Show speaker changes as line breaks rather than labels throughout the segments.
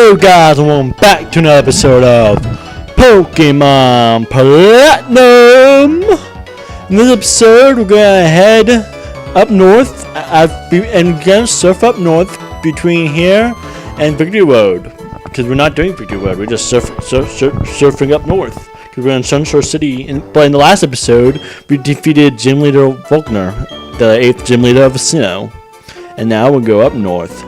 Hello guys, and welcome back to another episode of Pokemon Platinum. In this episode, we're gonna head up north and gonna surf up north between here and Victory Road. Because we're not doing Victory Road, we're just surfing up north. Because we're in Sunshore City. But in the last episode, we defeated Gym Leader Volkner, the 8th Gym Leader of Sinnoh. And now we'll go up north.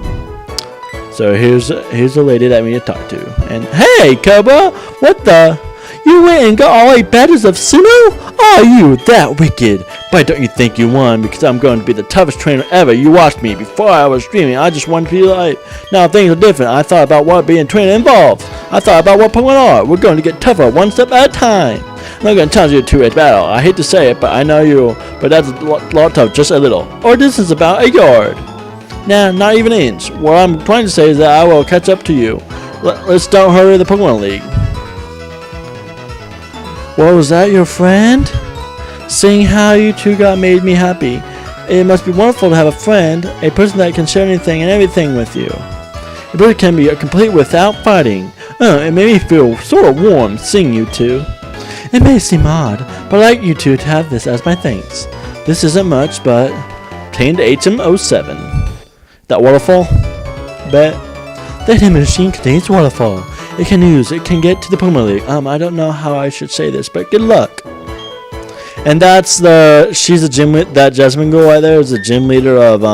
So here's the lady that we need to talk to. And hey, Cobra, what the? You went and got all 8 badges of Sinnoh? Oh, you that wicked! But don't you think you won? Because I'm going to be the toughest trainer ever. You watched me before I was streaming. I just wanted to be like. Now things are different. I thought about what being a trainer involves. I thought about what Pokemon are. We're going to get tougher, one step at a time. I'm not going to challenge you to a battle. I hate to say it, but I know you. But that's a lot tough, just a little. Or this is about a yard. Nah, not even an inch. What I'm trying to say is that I will catch up to you. Let's don't hurry the Pokemon League. Well, was that your friend? Seeing how you two made me happy. It must be wonderful to have a friend, a person that can share anything and everything with you. It really can be complete without fighting. It made me feel sort of warm seeing you two. It may seem odd, but I'd like you two to have this as my thanks. This isn't much, but obtained HM07. That waterfall? Bet. That hidden machine contains waterfall. It can get to the Pokemon League. I don't know how I should say this, but good luck. And she's a gym leader, that Jasmine girl right there is the gym leader of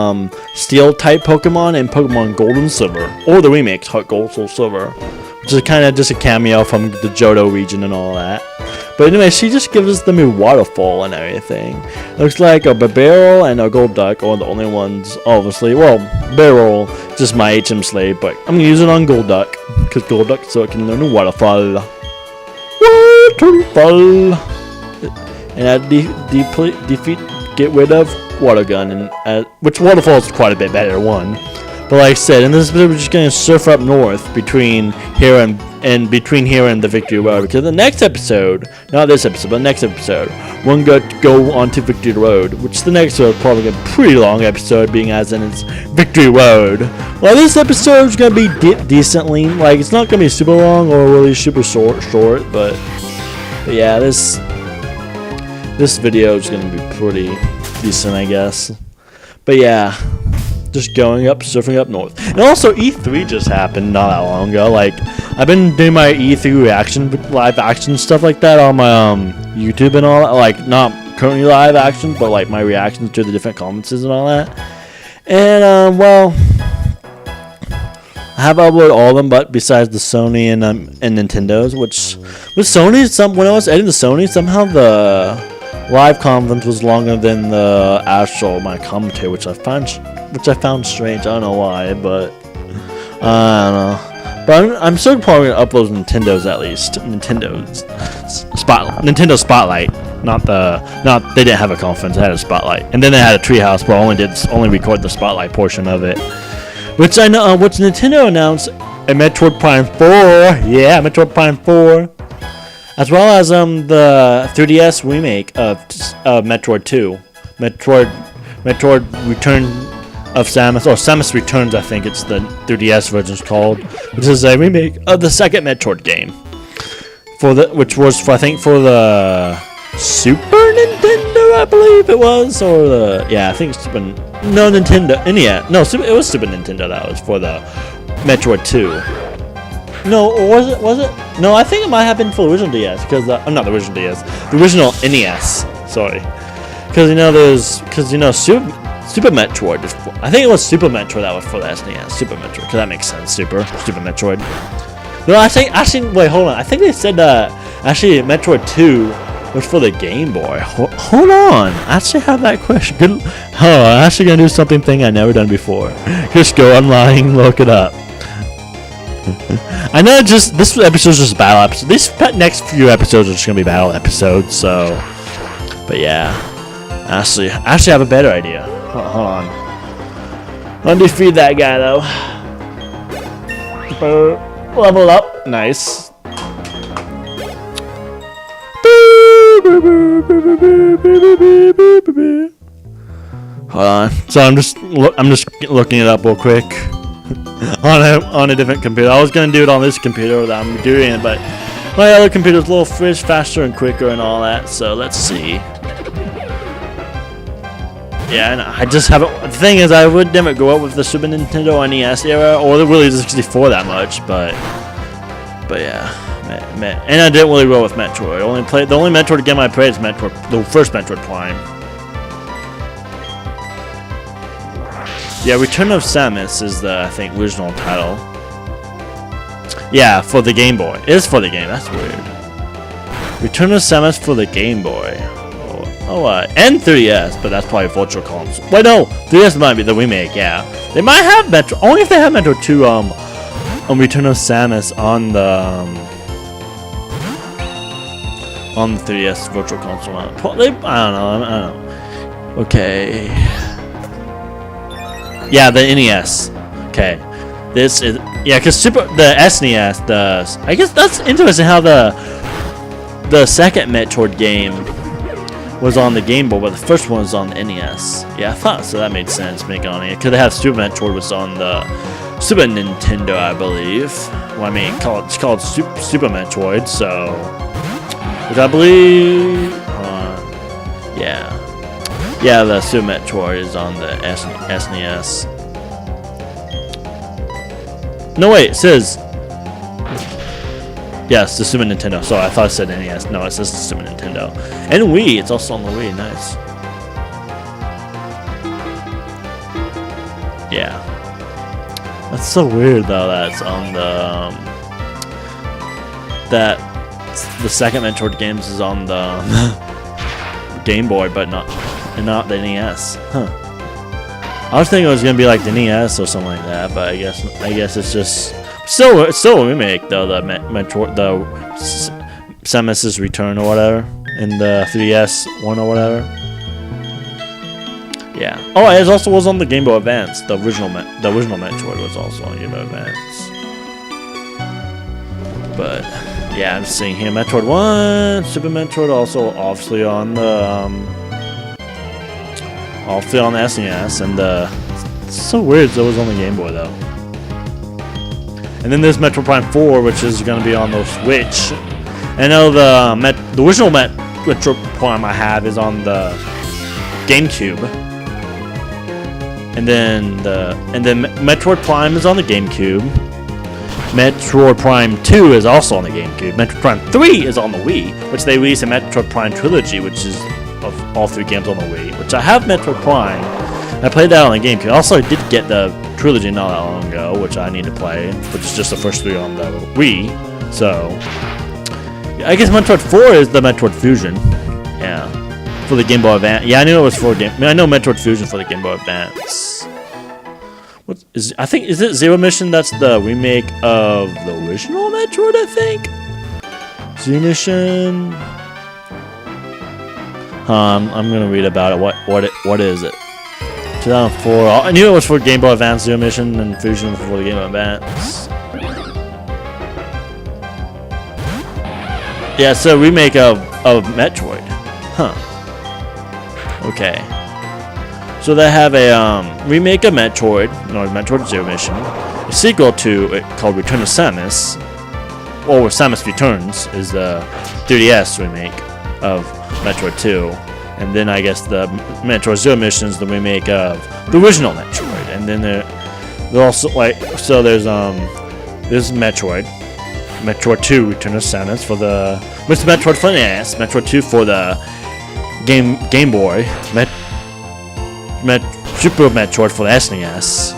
Steel type Pokemon and Pokemon Gold and Silver. Or the remake, Heart Gold, Soul Silver. Which is kind of just a cameo from the Johto region and all that. But anyway, she just gives us the new waterfall and everything. Looks like a Barrel and a Golduck are the only ones, obviously. Well, Barrel, just my HM slave, but I'm going to use it on Golduck. Because Golduck, so it can learn the waterfall. Waterfall! And get rid of Water Gun, and which waterfall is quite a bit better, one. But like I said, in this episode, we're just going to surf up north between here and the Victory Road. Because the next episode, not this episode, but the next episode, we're going to go onto Victory Road. Which the next episode is probably a pretty long episode, being as in it's Victory Road. Well, this episode is going to be decently, like it's not going to be super long or really super short, but yeah, this video is going to be pretty decent, I guess. But yeah. Just surfing up north. And also E3 just happened not that long ago. Like, I've been doing my E3 reaction, live action stuff like that on my YouTube and all that. Like, not currently live action, but like my reactions to the different comments and all that. And well, I have uploaded all of them, but besides the Sony and Nintendo's, which with Sony, when I was editing the Sony, somehow the live conference was longer than the actual my commentary, which I found strange. I don't know why, but I don't know. But I'm still probably gonna upload Nintendo's at least. Nintendo Spotlight. Not they didn't have a conference. They had a Spotlight, and then they had a Treehouse, but only record the Spotlight portion of it. Which I know. Which Nintendo announced a Metroid Prime 4. Yeah, Metroid Prime 4. As well as the 3DS remake of Metroid 2, Metroid Return of Samus, or Samus Returns, I think it's the 3DS version's called, which is a remake of the second Metroid game, which was for the Super Nintendo, I believe it was, or I think it's Nintendo, and it was Super Nintendo that was for the Metroid 2. No, or was it? No, I think it might have been for the original DS, because not the original DS, the original NES. Sorry, because Super Metroid. I think it was Super Metroid that was for the SNES. Super Metroid, because that makes sense. Super Metroid. No, actually, wait, hold on. I think they said that actually Metroid 2 was for the Game Boy. Hold on, I actually have that question. I'm actually gonna do something I never done before. Just go online, look it up. I know this episode's just battle episode. These next few episodes are just gonna be battle episodes, so. But yeah, I actually have a better idea. Hold on. Undefeat that guy though. Level up, nice. Hold on. So I'm just looking it up real quick. on a different computer. I was gonna do it on this computer that I'm doing it, but my other computer's a little faster and quicker and all that. So let's see. Yeah, and I just haven't. The thing is, I would never go up with the Super Nintendo NES era or the really the 64 that much, but yeah. And I didn't really roll with Metroid. The only Metroid game I played is the first Metroid Prime. Yeah, Return of Samus is the, I think, original title. Yeah, for the Game Boy. It is for the game. That's weird. Return of Samus for the Game Boy. And 3DS, but that's probably Virtual Console. Wait, no, 3DS might be the remake. Yeah, they might have Metro. Only if they have Metro 2. Return of Samus on the 3DS Virtual Console. I don't know. Okay. Yeah, the NES. Okay. This is because the SNES. I guess that's interesting how the second Metroid game was on the Game Boy, but the first one was on the NES. Yeah, I thought so. That made sense. Make it on it because they have Super Metroid was on the Super Nintendo, I believe. Well, I mean, it's called Super Metroid, so which I believe. Yeah, the Super Metroid is on the SNES. No, wait, it says. Yes, the Super Nintendo. Sorry, I thought it said NES. No, it says the Super Nintendo. And Wii, it's also on the Wii. Nice. Yeah. That's so weird, though, that's on the. That the second Metroid games is on the Game Boy, but not the NES. Huh. I was thinking it was gonna be like the NES or something like that, but I guess it's just it's still a remake though. The Samus's Return or whatever in the 3DS one or whatever. Yeah. Oh, it also was on the Game Boy Advance. The original Metroid was also on Game Boy Advance. But yeah, I'm seeing here Metroid 1, Super Metroid also obviously on the SNES, and it's so weird that it was on the Game Boy though. And then there's Metroid Prime 4, which is going to be on the Switch. I know the original Metroid Prime I have is on the GameCube. And then Metroid Prime is on the GameCube. Metroid Prime 2 is also on the GameCube. Metroid Prime 3 is on the Wii, which they released a Metroid Prime Trilogy, which is of all three games on the Wii, which I have Metroid Prime. I played that on the GameCube. Also, I did get the trilogy not that long ago, which I need to play, which is just the first three on the Wii. So, I guess Metroid 4 is the Metroid Fusion. Yeah, for the Game Boy Advance. Yeah, I knew it was for game. I know Metroid Fusion for the Game Boy Advance. I think is it Zero Mission? That's the remake of the original Metroid, I think. Zero Mission. I'm gonna read about it. What is it? 2004. I knew it was for Game Boy Advance, Zero Mission, and Fusion for the Game Boy Advance. Yeah, it's a remake of Metroid. Huh. Okay. So they have a remake of Metroid, Metroid Zero Mission, a sequel to it called Return of Samus, or Samus Returns is the 3DS remake of Metroid 2, and then I guess the Metroid Zero Mission is the remake of the original Metroid, and then they're also there's Metroid 2 Return of Samus for the Metroid for NES, Metroid 2 for the Game Boy, Super Metroid for the SNES,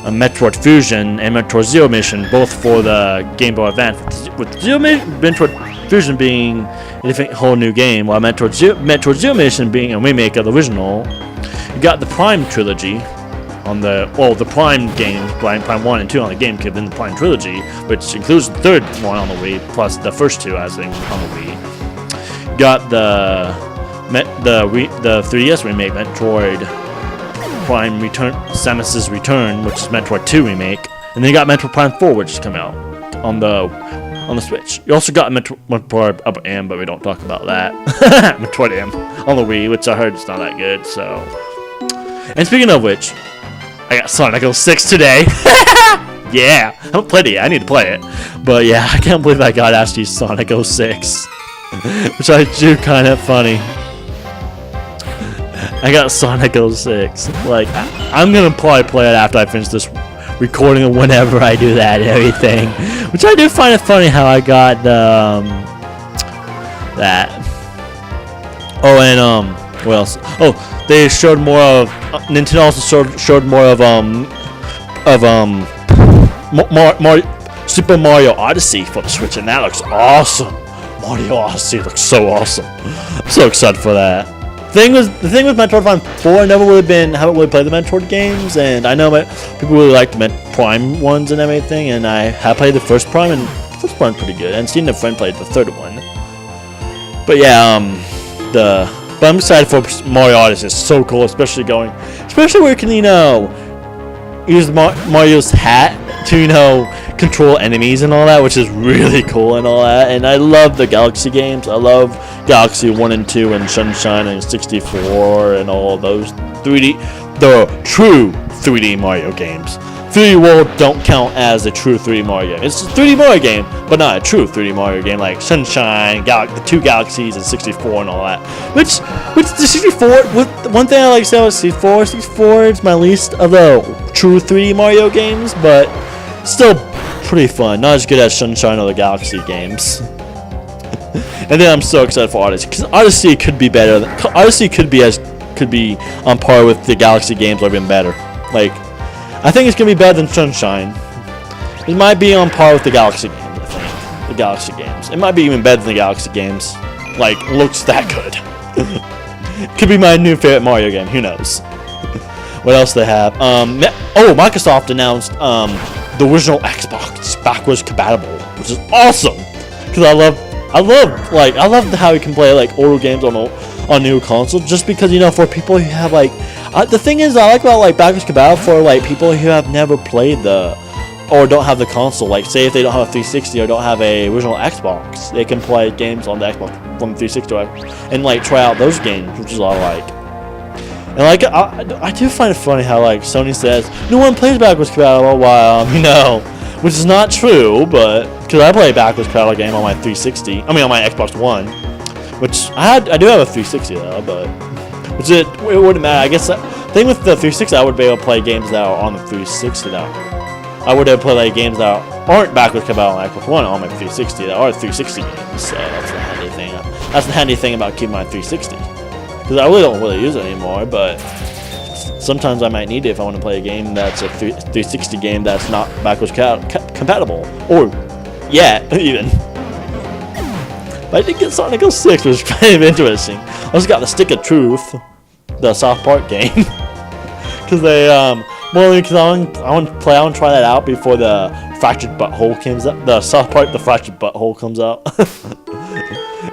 Metroid Fusion and Metroid Zero Mission both for the Game Boy Advance, with Metroid Fusion being a different whole new game, while Metroid Zero Mission being a remake of the original. You got the Prime trilogy on the Prime game, Prime 1 and 2 on the GameCube, then the Prime trilogy, which includes the third one on the Wii, plus the first two, I think, on the Wii. You got the 3DS remake, Metroid Prime Return, Samus's Return, which is Metroid 2 remake, and then you got Metroid Prime 4, which is coming out on the Switch. You also got Metroid Upper M, but we don't talk about that. Metroid M on the Wii, which I heard is not that good. So, and speaking of which, I got Sonic 06 today. Yeah, I haven't played it yet. I need to play it. But yeah, I can't believe I got actually Sonic 06. Which I do kind of funny. I got Sonic 06. Like, I'm gonna probably play it after I finish this recording or whenever I do that and everything. Which I do find it funny how I got that. Oh, and what else? Oh, they showed more of Nintendo also showed more of Super Mario Odyssey for the Switch, and that looks awesome. Mario Odyssey looks so awesome. I'm so excited for that. The thing with Metroid Prime 4, I never haven't really played the Metroid games, and I know people really like the Prime ones and everything, and I have played the first Prime, and the first Prime's pretty good, and seen a friend played the third one. But yeah, but I'm excited for Mario Odyssey. It's so cool, especially where you can, use Mario's hat to, control enemies and all that, which is really cool and all that. And I love the Galaxy games. I love Galaxy 1 and 2 and Sunshine and 64 and all those the true 3D Mario games. 3D World don't count as a true 3D Mario game. It's a 3D Mario game, but not a true 3D Mario game like Sunshine, the 2 Galaxies, and 64 and all that. Which the 64, one thing I like to say about 64 is my least of the true 3D Mario games, but still pretty fun. Not as good as Sunshine or the Galaxy games. And then I'm so excited for Odyssey, because Odyssey could be better. Odyssey could be on par with the Galaxy games, or even better. Like, I think it's gonna be better than Sunshine. It might be on par with the Galaxy games. I think the Galaxy games. It might be even better than the Galaxy games. Like, looks that good. Could be my new favorite Mario game. Who knows? What else they have? Microsoft announced the original Xbox backwards compatible, which is awesome. Because I love how you can play like older games on new consoles. Just because for people who have like. The thing is, I like about backwards compatible for people who have never played or don't have the console. Like, say if they don't have a 360 or don't have a original Xbox, they can play games on the Xbox from 360 and try out those games, which is all I like. And I do find it funny how Sony says no one plays backwards compatible, while which is not true, but because I play a backwards compatible game on my 360, on my Xbox One, which I do have a 360 though, but. It wouldn't matter. I guess the thing with the 360, I would be able to play games that are on the 360 now. I would have played games that aren't backwards compatible on Xbox One on my 360 that are 360 games. So that's the handy thing. That's the handy thing about keeping my 360. Because I really don't use it anymore, but sometimes I might need it if I want to play a game that's a 360 game that's not backwards compatible. Or, even. But I did get Sonic 06, which was kind of interesting. I also got the Stick of Truth, the South Park game, because they because I want to try that out before the Fractured Butthole comes out. The South Park, the Fractured Butthole comes out.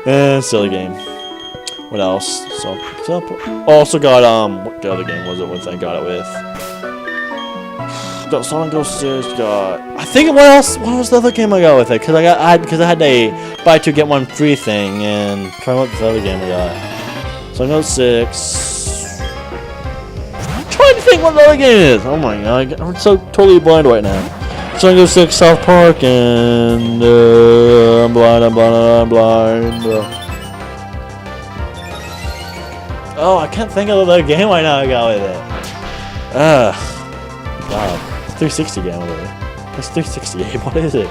And silly game. What else? Also got what other game was it with? I got it with. Got Sonic 06, I think what was the other game I got with it? Because I had a buy 2 get 1 free thing, and try what the other game I got. Sonic 06. I'm trying to think what the other game is. Oh my god, I'm so totally blind right now. Sonic 06, South Park, and I'm blind. Oh, I can't think of the other game right now I got with it. God. 360 game over there. That's 360 game. What is it?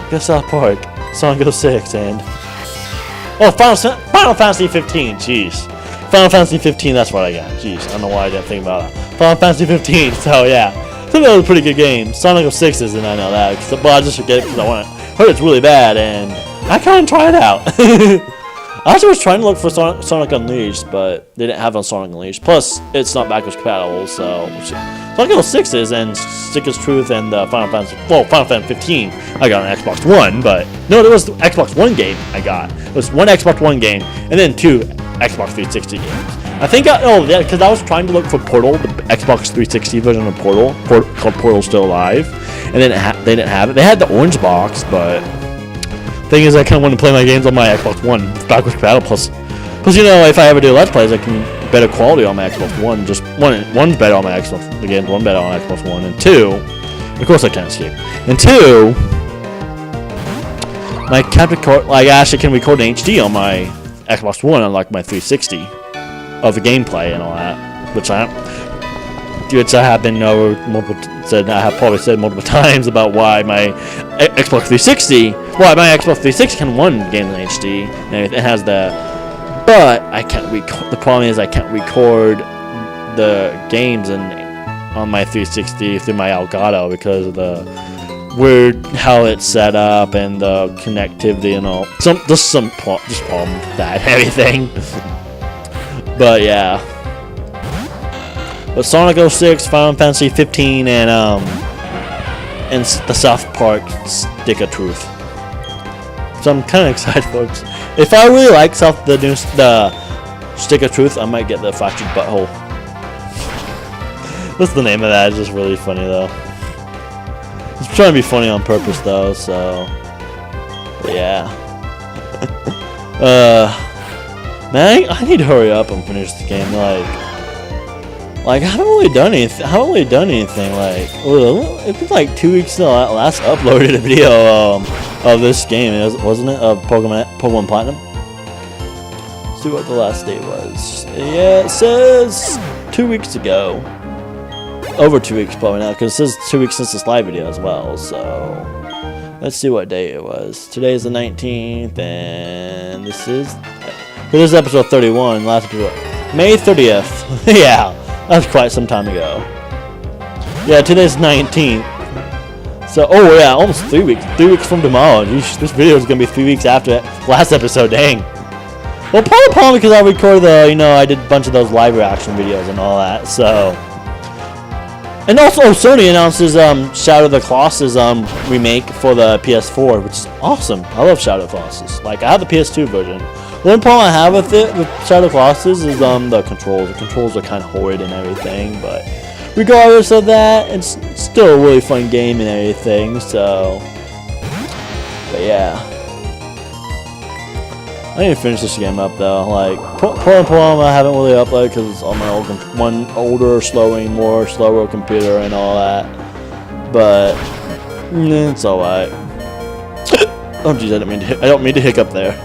Got South Park, Sonic 06, and Final Fantasy 15. Jeez, Final Fantasy 15. That's what I got. Jeez, I don't know why I didn't think about that. Final Fantasy 15. So yeah, so that was a pretty good game. Sonic 06 isn't. I know that, but I just forget it because heard it's really bad, and I can't try it out. I actually was trying to look for Sonic Unleashed, but they didn't have it on Sonic Unleashed. Plus, it's not backwards compatible, so Sonic 06 is, and Stick of Truth, and Final Fantasy 15 I got on Xbox One, but no, there was the Xbox One game I got. It was one Xbox One game, and then 2 Xbox 360 games. I think because I was trying to look for Portal, the Xbox 360 version of Portal, called Portal Still Alive, and then they didn't have it. They had the orange box, but thing is, I kind of want to play my games on my Xbox One backwards compatible. Plus, if I ever do Let's Plays, I can better quality on my Xbox One. Just one's better on my Xbox. Again, one better on Xbox One, and two, of course I can't escape. And two, my capture card, like I actually can record in HD on my Xbox One, unlike my 360, of the gameplay and all that, which I have been probably said multiple times about why my Xbox 360 can run games in HD, and it has but I can't record. The problem is I can't record the games on my 360 through my Elgato because of the weird how it's set up and the connectivity and all. Just problems with that and everything. But yeah. But Sonic 06, Final Fantasy 15, and the South Park Stick of Truth. So I'm kind of excited, folks. If I really like the Stick of Truth, I might get the Fractured Butthole. What's the name of that? It's just really funny though. It's trying to be funny on purpose though, so yeah. Man, I need to hurry up and finish the game. Like I haven't really done anything. Like, it's been like 2 weeks since I last uploaded a video of this game, wasn't it? Of Pokemon Platinum. Let's see what the last date was. Yeah, it says 2 weeks ago. Over 2 weeks probably now, because it says 2 weeks since this live video as well. So let's see what day it was. Today is the 19th, and this is episode 31. Last episode, May 30th. Yeah. That's quite some time ago. Yeah, today's 19th. So, oh yeah, almost 3 weeks. 3 weeks from tomorrow. This video is gonna be 3 weeks after last episode. Dang. Well, probably because I recorded I did a bunch of those live reaction videos and all that. So, and also Sony announces Shadow of the Colossus remake for the PS4, which is awesome. I love Shadow of the Colossus. Like, I have the PS2 version. One problem I have with Shadow of the Colossus is the controls. The controls are kind of horrid and everything, but regardless of that, it's still a really fun game and everything. So, but yeah, I need to finish this game up though. Like, Poem I haven't really uploaded because it's on my older, slower computer and all that. But it's alright. Oh jeez, I don't mean to hiccup there.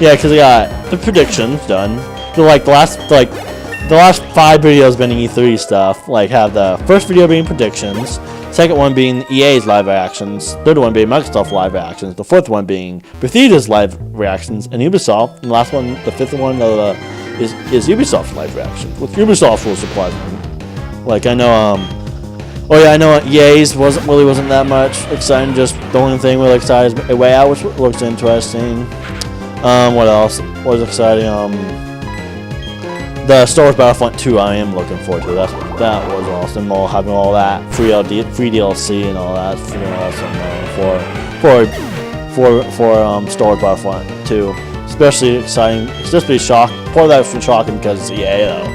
Yeah, because I got the predictions done. So, like the last 5 videos been E3 stuff. Like, have the first video being predictions, second one being EA's live reactions, third one being Microsoft live reactions, the fourth one being Bethesda's live reactions, and Ubisoft. And the last one, the fifth one, is Ubisoft's live reactions. With Ubisoft will surprise me. Like, I know oh yeah, I know EA's wasn't that much exciting. Just the only thing really excited is A Way Out, which looks interesting. What else was exciting? The Star Wars Battlefront 2 I am looking forward to. That was awesome. Having all that free DLC and all that. For Star Wars Battlefront 2. Especially exciting. Especially part of that was shocking because it's EA though.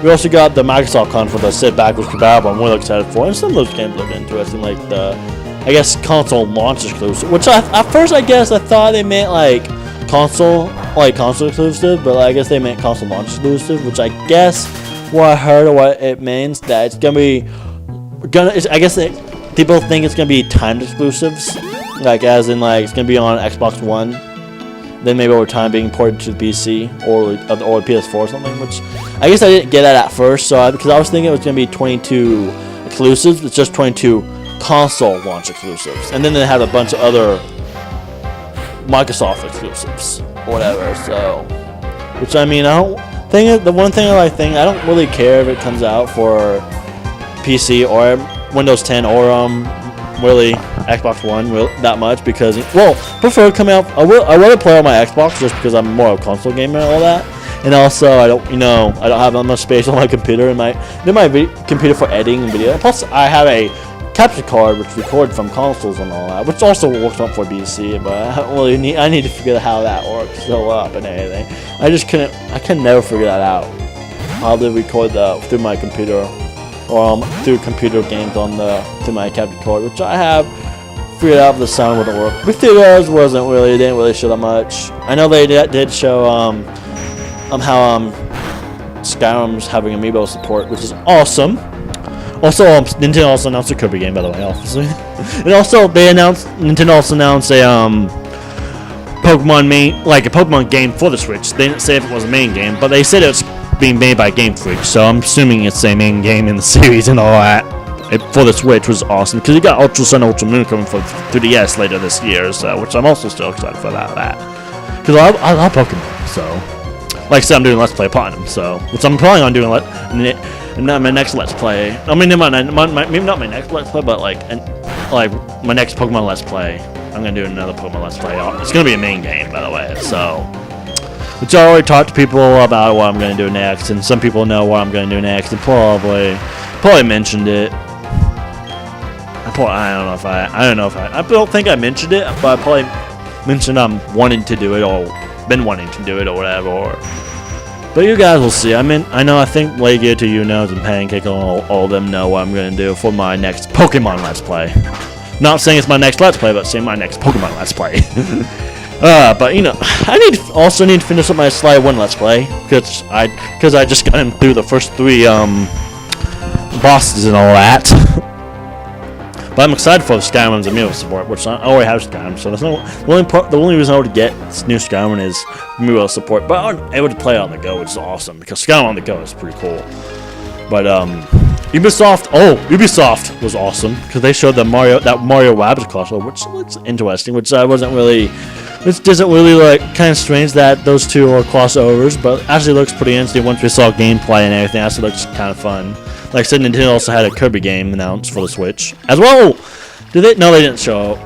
We also got the Microsoft conference that sit backwards compatible. I'm really excited for, and some of those games look interesting, like the console launch exclusive. Which at first I thought they meant like console exclusive, but I guess they meant console launch exclusive, which I guess what I heard or what it means that it's people think it's gonna be timed exclusives, like as in like it's gonna be on Xbox One, then maybe over time being ported to the PC or PS4 or something. Which I guess I didn't get that at first, because I was thinking it was gonna be 22 exclusives. It's just 22 console launch exclusives, and then they have a bunch of other Microsoft exclusives or whatever. So, which I mean, I don't really care if it comes out for PC or Windows 10 or really Xbox One that much, because prefer to come out. I would play on my Xbox just because I'm more of a console gamer and all that, and also I don't have that much space on my computer and my computer for editing video. Plus, I have a capture card which records from consoles and all that, which also works up for PC, but I need to figure out how that works up and everything. I can never figure that out, how to record through my computer or through computer games through my capture card, which I have figured out the sound wouldn't work. Bethesda's didn't really show that much. I know they did show how Skyrim's having amiibo support, which is awesome. Also, Nintendo also announced a Kirby game, by the way, obviously. And also, Nintendo also announced a Pokemon game for the Switch. They didn't say if it was a main game, but they said it was being made by Game Freak, so I'm assuming it's a main game in the series and all that. For the Switch was awesome, because you got Ultra Sun, Ultra Moon coming for 3DS later this year, so which I'm also still excited for that. Because I love Pokemon, so like I said, I'm doing Let's Play upon them, so which I'm probably on doing my next Let's Play. I mean, maybe not my next Let's Play, but like my next Pokemon Let's Play. I'm gonna do another Pokemon Let's Play. It's gonna be a main game, by the way, so. Which I already talked to people about what I'm gonna do next, and some people know what I'm gonna do next, and probably mentioned it. I don't think I mentioned it, but I probably mentioned I'm wanting to do it, or been wanting to do it, or whatever. But you guys will see. I think Legio to you knows and Pancake, all of them know what I'm gonna do for my next Pokemon Let's Play. Not saying it's my next Let's Play, but saying my next Pokemon Let's Play. But you know, I also need to finish up my Sly 1 Let's Play, because I just got him through the first 3 bosses and all that. But I'm excited for the Skyrim's amiibo support, which I already have Skyrim, so there's the only reason I would get this new Skyrim is amiibo support. But I'm able to play it on the go, which is awesome, because Skyrim on the go is pretty cool. But Ubisoft was awesome, because they showed that Mario Rabbids crossover, which looks interesting, which doesn't really like, kind of strange that those two are crossovers, but actually looks pretty interesting once we saw gameplay and everything. Actually looks kind of fun. Like I said, Nintendo also had a Kirby game announced for the Switch as well. Did they? No, they didn't show.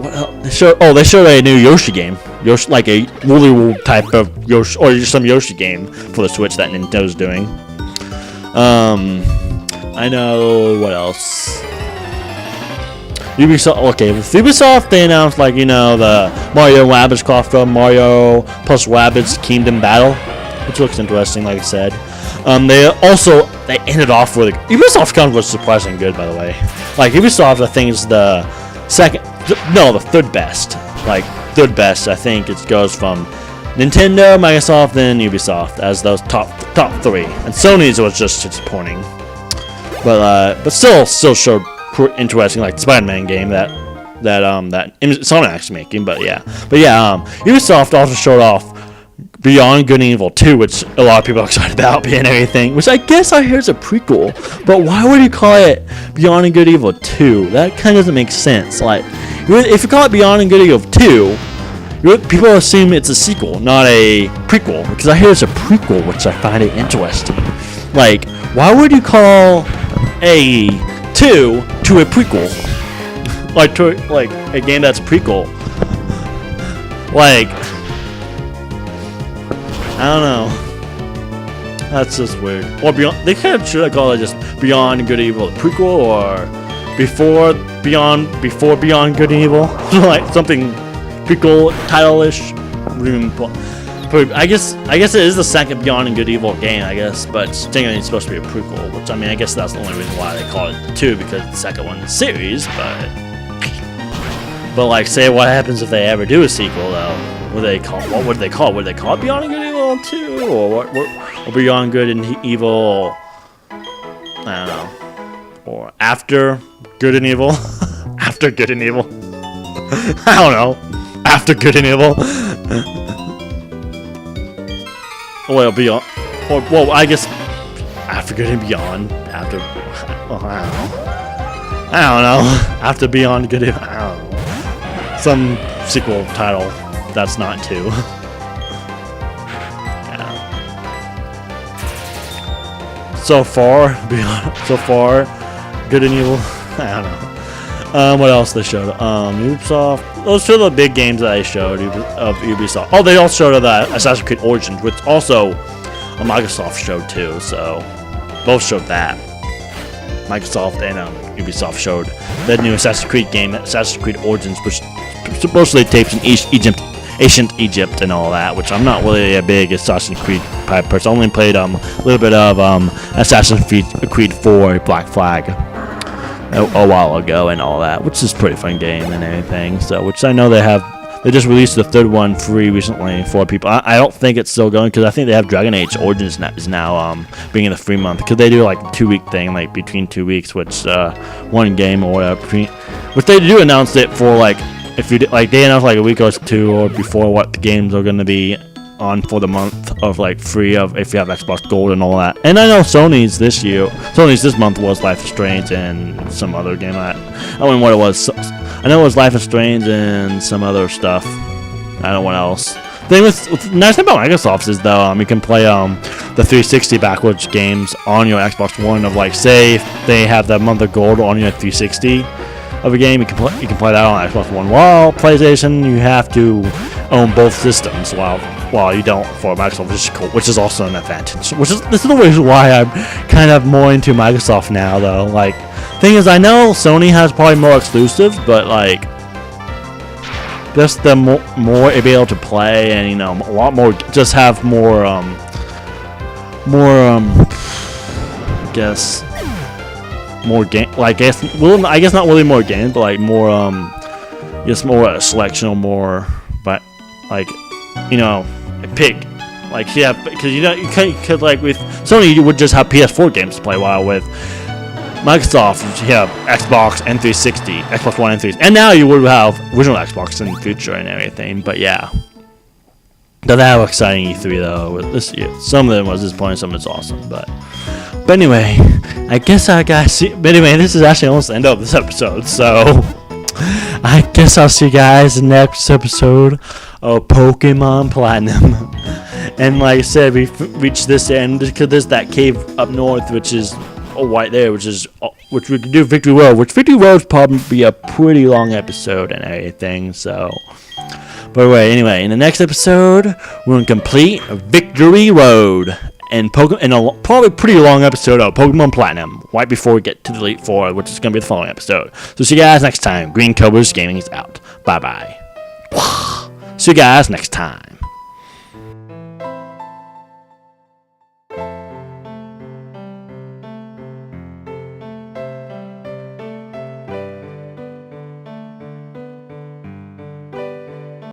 They showed a new Yoshi game. Yoshi, like a Woolly type of Yoshi, or just some Yoshi game for the Switch that Nintendo's doing. I know what else. Ubisoft. Okay, with Ubisoft, they announced, like, you know, the Mario Rabbids crossover, Mario plus Rabbids Kingdom Battle, which looks interesting, like I said. They ended off with Ubisoft kind of was surprisingly good, by the way. Like, Ubisoft, I think, is the third best. Like, third best, I think it goes from Nintendo, Microsoft, then Ubisoft as those top 3. And Sony's was just disappointing. But still showed interesting, like the Spider-Man game that Sonic's making. But yeah, Ubisoft also showed off Beyond Good and Evil 2, which a lot of people are excited about and everything, which I guess I hear is a prequel, but why would you call it Beyond Good and Evil 2? That kind of doesn't make sense. Like, if you call it Beyond and Good and Evil 2, people assume it's a sequel, not a prequel, because I hear it's a prequel, which I find it interesting. Like, why would you call a 2 to a prequel? like a game that's a prequel? Like, I don't know. That's just weird. Or Beyond. They kind of should call it just Beyond Good and Evil prequel, or Before Beyond Good and Evil, like something prequel title-ish. I guess it is the second Beyond and Good and Evil game, I guess, but technically it's supposed to be a prequel, which, I mean, I guess that's the only reason why they call it 2, because it's the second one in the series. But like, say what happens if they ever do a sequel, though? What would they call it? Would they call it Beyond Good and Evil 2? Or or Beyond Good and Evil, I don't know. Or After Good and Evil? After Good and Evil? I don't know. After Good and Evil? Well, Beyond. Well, I guess After Good and Beyond. After. I don't know. After Beyond Good and Evil. I don't know. Some sequel title that's not 2. Yeah. So far, Good and Evil. I don't know. What else they showed? Ubisoft. Those two are the big games that they showed of Ubisoft. Oh, they also showed the Assassin's Creed Origins, which also a Microsoft showed too. So both showed that. Microsoft and Ubisoft showed the new Assassin's Creed game, Assassin's Creed Origins, which supposedly takes in ancient Egypt and all that, which I'm not really a big Assassin's Creed type person. I only played a little bit of Assassin's Creed 4 Black Flag a while ago and all that, which is a pretty fun game and everything. So, which I know they have They just released the third one free recently for people. I don't think it's still going because I think they have Dragon Age Origins is now being in the free month because they do like a 2-week thing, like between 2 weeks, which one game or whatever. Which they do announce it for like if you like they announce like a week or two or before what the games are going to be on for the month of like free of if you have Xbox Gold and all that. And I know Sony's this month was Life is Strange and some other game. I don't know what it was. I know it was Life is Strange and some other stuff. I don't know what else. The nice thing about Microsoft is though you can play the 360 backwards games on your Xbox One of like say if they have that month of gold on your 360 of a game, you can play that on Xbox One. While PlayStation, you have to own both systems. While you don't for Microsoft, which is cool, which is also an advantage. This is the reason why I'm kind of more into Microsoft now, though. Like, thing is, I know Sony has probably more exclusives, but like, just the more able to play and a lot more, just have more I guess more game. Like, I guess not really more games, but like more just more selection or more, but like pick like because you could like with Sony you would just have PS4 games to play, while with Microsoft you have Xbox and 360, Xbox One and 360, and now you would have original Xbox in the future and everything. But yeah, doesn't have exciting E3 though this year. Some of them was disappointing, some of it's awesome, but anyway, I guess I got see. But anyway, this is actually almost the end of this episode, so I guess I'll see you guys in the next episode of Pokemon Platinum. And like I said, we've reached this end because there's that cave up north, which is right there, which we could do Victory Road, which Victory Road's probably be a pretty long episode and everything. So, but anyway, in the next episode, we're gonna complete Victory Road and a probably pretty long episode of Pokemon Platinum, right before we get to the Elite Four, which is gonna be the following episode. So see you guys next time. GreenCobrasGaming is out. Bye bye. See you guys next time.